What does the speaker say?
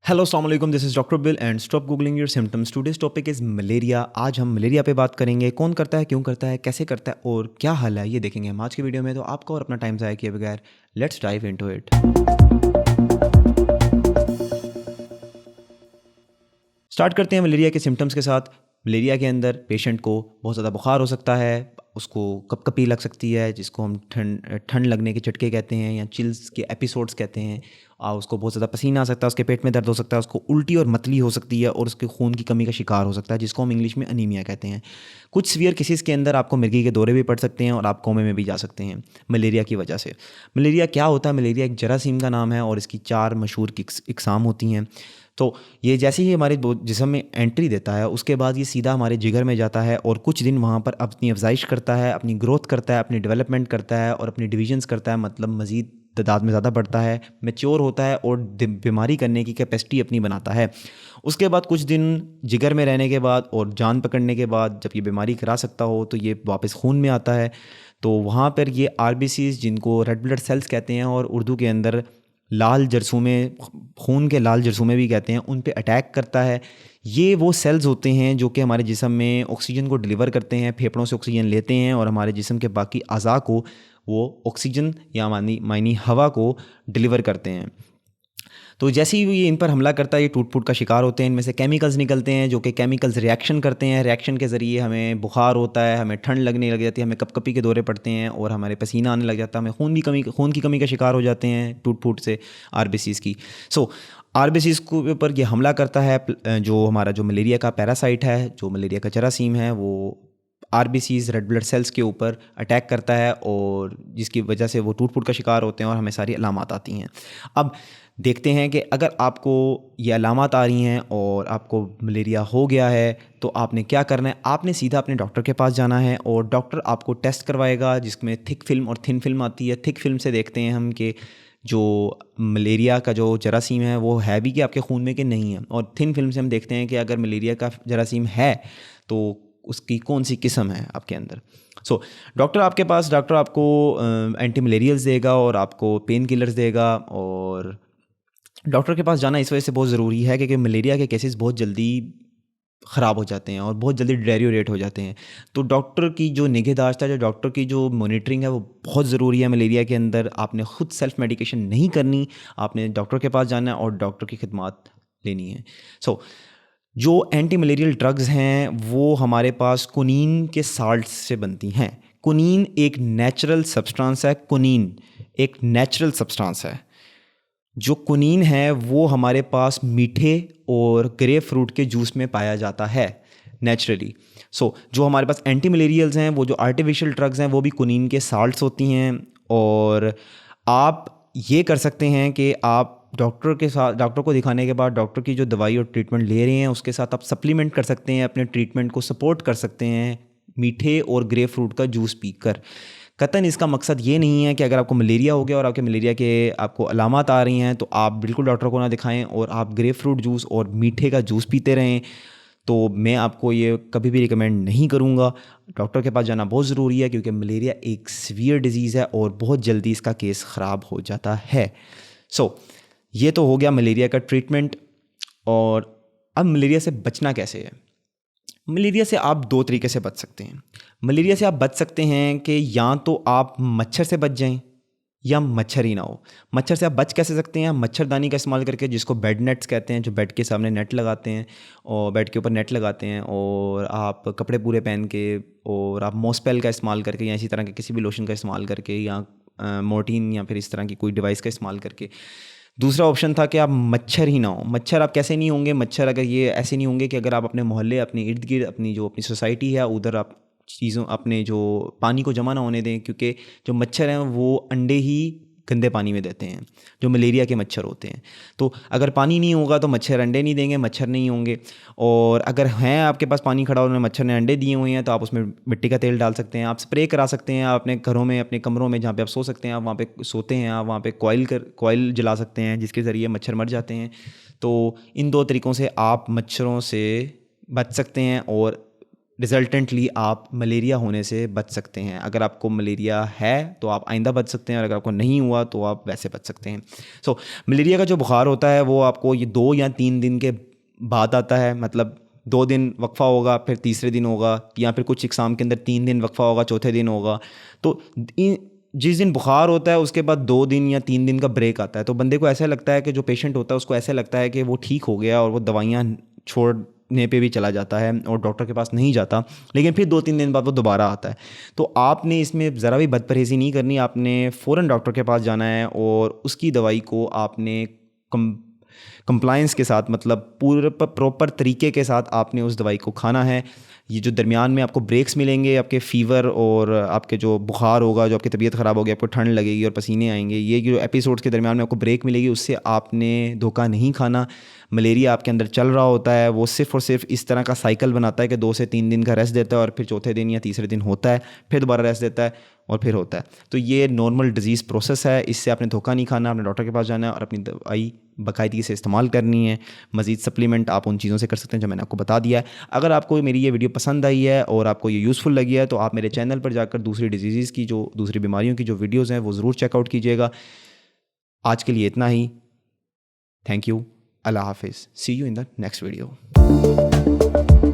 Hello अस्सलाम वालेकुम, this is doctor bill and stop googling your symptoms. Today's topic is malaria. आज हम malaria पे बात करेंगे। कौन करता है, क्यों करता है, कैसे करता है और क्या हल है, ये देखेंगे हम आज की वीडियो में। तो आपको और अपना टाइम ज़ाया किए बगैर let's dive into it. Start करते हैं मलेरिया के सिम्टम्स के साथ। मलेरिया के अंदर पेशेंट को बहुत ज़्यादा बुखार हो सकता है, उसको कपकपी लग सकती है जिसको हम ठंड लगने के झटके कहते हैं या चिल्स के एपिसोड्स कहते हैं। उसको बहुत ज़्यादा पसीना आ सकता है, उसके पेट में दर्द हो सकता है, उसको उल्टी और मतली हो सकती है और उसके खून की कमी का शिकार हो सकता है जिसको हम इंग्लिश में अनीमिया कहते हैं। कुछ सीवियर केसेस के अंदर आपको मिर्गी के दौरे भी पड़ सकते हैं और आप कोमे में भी जा सकते हैं मलेरिया की वजह से। मलेरिया क्या होता है? मलेरिया एक जरासीम का नाम है और इसकी 4 मशहूर इकसाम होती हैं। तो ये जैसे ही हमारे जिस्म में एंट्री देता है उसके बाद ये सीधा हमारे जिगर में जाता है और कुछ दिन वहाँ पर अपनी अफजाइश करता है, अपनी ग्रोथ करता है, अपनी डेवलपमेंट करता है और अपनी डिविजन्स करता है, मतलब मज़ीद तादाद में ज़्यादा बढ़ता है, मैच्योर होता है और बीमारी करने की कैपेसिटी अपनी बनाता है। उसके बाद कुछ दिन जिगर में रहने के बाद और जान पकड़ने के बाद जब ये बीमारी करा सकता हो तो ये वापस खून में आता है। तो वहाँ पर ये आरबीसीज, जिनको रेड ब्लड सेल्स कहते हैं और उर्दू के अंदर लाल जरसूमे, खून के लाल जरसूमे भी कहते हैं, उन पे अटैक करता है। ये वो सेल्स होते हैं जो कि हमारे जिस्म में ऑक्सीजन को डिलीवर करते हैं, फेफड़ों से ऑक्सीजन लेते हैं और हमारे जिस्म के बाकी अज़ा को वो ऑक्सीजन या मायनी हवा को डिलीवर करते हैं। तो जैसे ही ये इन पर हमला करता है ये टूट फूट का शिकार होते हैं। इनमें से केमिकल्स निकलते हैं जो कि केमिकल्स रिएक्शन करते हैं। रिएक्शन के ज़रिए हमें बुखार होता है, हमें ठंड लगने लग जाती है, हमें कपकपी के दौरे पड़ते हैं और हमारे पसीना आने लग जाता है, हमें खून की कमी का शिकार हो जाते हैं टूट फूट से आरबीसीज़ की। सो आरबीसीज़ के ऊपर ये हमला करता है। जो हमारा जो मलेरिया का पैरासाइट है, जो मलेरिया का जरासीम है, वो आरबीसीज़ रेड ब्लड सेल्स के ऊपर अटैक करता है और जिसकी वजह से वो टूट फूट का शिकार होते हैं और हमें सारी अलामात आती हैं। अब देखते हैं कि अगर आपको ये अलामात आ रही हैं और आपको मलेरिया हो गया है तो आपने क्या करना है। आपने सीधा अपने डॉक्टर के पास जाना है और डॉक्टर आपको टेस्ट करवाएगा जिसमें थिक फिल्म और थिन फिल्म आती है। थिक फिल्म से देखते हैं हम कि जो मलेरिया का जो जरासीम है वो है भी कि आपके खून में कि नहीं है, और थिन फिल्म से हम देखते हैं कि अगर मलेरिया का जरासीम है तो उसकी कौन सी किस्म है आपके अंदर। डॉक्टर आपको एंटी मलेरियल्स देगा और आपको पेन किलर्स देगा। और डॉक्टर के पास जाना इस वजह से बहुत ज़रूरी है क्योंकि मलेरिया के केसेस बहुत जल्दी ख़राब हो जाते हैं और बहुत जल्दी डेरियोरेट हो जाते हैं। तो डॉक्टर की जो निगहदाश्त है, जो डॉक्टर की जो मॉनिटरिंग है, वो बहुत ज़रूरी है मलेरिया के अंदर। आपने ख़ुद सेल्फ मेडिकेशन नहीं करनी, आपने डॉक्टर के पास जाना है और डॉक्टर की खिदमात लेनी है। जो एंटी मलेरियल ड्रग्स हैं वो हमारे पास कुनीन के साल्ट्स से बनती हैं। कुनीन एक नेचुरल सब्सटेंस है। कुनीन एक नेचुरल सब्सटेंस है। जो कुनीन है वो हमारे पास मीठे और ग्रेप फ्रूट के जूस में पाया जाता है नेचुरली। जो हमारे पास एंटी मलेरियल्स हैं, वो जो आर्टिफिशियल ड्रग्स हैं, वो भी कुनीन के साल्ट्स होती हैं। और आप ये कर सकते हैं कि आप डॉक्टर को दिखाने के बाद डॉक्टर की जो दवाई और ट्रीटमेंट ले रहे हैं उसके साथ आप सप्लीमेंट कर सकते हैं, अपने ट्रीटमेंट को सपोर्ट कर सकते हैं मीठे और ग्रेप फ्रूट का जूस पीकर। कतन इसका मकसद ये नहीं है कि अगर आपको मलेरिया हो गया और आपके मलेरिया के आपको अलामात आ रही हैं तो आप बिल्कुल डॉक्टर को ना दिखाएं और आप ग्रेप फ्रूट जूस और मीठे का जूस पीते रहें। तो मैं आपको ये कभी भी रिकमेंड नहीं करूँगा। डॉक्टर के पास जाना बहुत ज़रूरी है क्योंकि मलेरिया एक सीवियर डिजीज़ है और बहुत जल्दी इसका केस ख़राब हो जाता है। ये तो हो गया मलेरिया का ट्रीटमेंट। और अब मलेरिया से बचना कैसे है? मलेरिया से आप 2 तरीके से बच सकते हैं। मलेरिया से आप बच सकते हैं कि या तो आप मच्छर से बच जाएं या मच्छर ही ना हो। मच्छर से आप बच कैसे सकते हैं? मच्छरदानी का इस्तेमाल करके, जिसको बेड नेट्स कहते हैं, जो बेड के सामने नेट लगाते हैं और बेड के ऊपर नेट लगाते हैं और आप कपड़े पूरे पहन के और आप मॉस्पेल का इस्तेमाल करके या इसी तरह के किसी भी लोशन का इस्तेमाल करके या मोर्टीन या फिर इस तरह की कोई डिवाइस का इस्तेमाल करके। दूसरा ऑप्शन था कि आप मच्छर ही ना हो। मच्छर आप कैसे नहीं होंगे? मच्छर अगर ये ऐसे नहीं होंगे कि अगर आप अपने मोहल्ले, अपने इर्द गिर्द, अपनी सोसाइटी है उधर आप अपने जो पानी को जमा ना होने दें, क्योंकि जो मच्छर हैं वो अंडे ही गंदे पानी में देते हैं, जो मलेरिया के मच्छर होते हैं। तो अगर पानी नहीं होगा तो मच्छर अंडे नहीं देंगे, मच्छर नहीं होंगे। और अगर हैं आपके पास पानी खड़ा और मच्छर ने अंडे दिए हुए हैं तो आप उसमें मिट्टी का तेल डाल सकते हैं, आप स्प्रे करा सकते हैं। आप अपने घरों में, अपने कमरों में जहाँ पे आप सो सकते हैं, आप वहाँ पे सोते हैं, आप वहाँ पे कॉइल जला सकते हैं जिसके ज़रिए मच्छर मर जाते हैं। तो इन 2 तरीक़ों से आप मच्छरों से बच सकते हैं और रिजल्टेंटली आप मलेरिया होने से बच सकते हैं। अगर आपको मलेरिया है तो आप आइंदा बच सकते हैं, और अगर आपको नहीं हुआ तो आप वैसे बच सकते हैं। सो मलेरिया का जो बुखार होता है वो आपको ये 2 या 3 दिन के बाद आता है। मतलब 2 दिन वक्फ़ा होगा, फिर तीसरे दिन होगा, या फिर कुछ एग्ज़ाम के अंदर 3 दिन वक्फ़ा होगा, चौथे दिन होगा। तो जिस दिन बुखार होता है उसके बाद 2 दिन या 3 दिन का ब्रेक आता है। तो बंदे को ऐसा लगता है कि जो पेशेंट होता है उसको ऐसा लगता है कि वो ठीक हो गया और वो दवाइयाँ छोड़ने पे भी चला जाता है और डॉक्टर के पास नहीं जाता, लेकिन फिर 2-3 दिन बाद वो दोबारा आता है। तो आपने इसमें ज़रा भी बदपरहेज़ी नहीं करनी, आपने फ़ौरन डॉक्टर के पास जाना है और उसकी दवाई को आपने कंप्लायंस के साथ, मतलब पूरे प्रॉपर तरीके के साथ आपने उस दवाई को खाना है। ये जो दरमियान में आपको ब्रेक्स मिलेंगे, आपके फ़ीवर और आपके जो बुखार होगा, जो आपकी तबीयत ख़राब होगी, आपको ठंड लगेगी और पसीने आएंगे, ये जो एपिसोड्स के दरमियान में आपको ब्रेक मिलेगी, उससे आपने धोखा नहीं खाना। मलेरिया आपके अंदर चल रहा होता है, वो सिर्फ़ और सिर्फ इस तरह का साइकिल बनाता है कि 2 से 3 दिन का रेस्ट देता है और फिर चौथे दिन या तीसरे दिन होता है, फिर दोबारा रेस्ट देता है और फिर होता है। तो ये नॉर्मल डिजीज़ प्रोसेस है, इससे आपने धोखा नहीं खाना, आपने डॉक्टर के पास जाना है और अपनी दवाई बाकायदगी से इस्तेमाल करनी है। मज़ीद सप्लीमेंट आप उन चीज़ों से कर सकते हैं जो मैंने आपको बता दिया है। अगर आपको मेरी ये वीडियो पसंद आई है और आपको ये यूज़फुल लगी है तो आप मेरे चैनल पर जाकर दूसरी डिजीज़ की, जो दूसरी बीमारियों की जो वीडियोज़ हैं वो ज़रूर चेकआउट कीजिएगा। आज के लिए इतना ही। Thank you. अल्लाह हाफिज़। See you in the next video.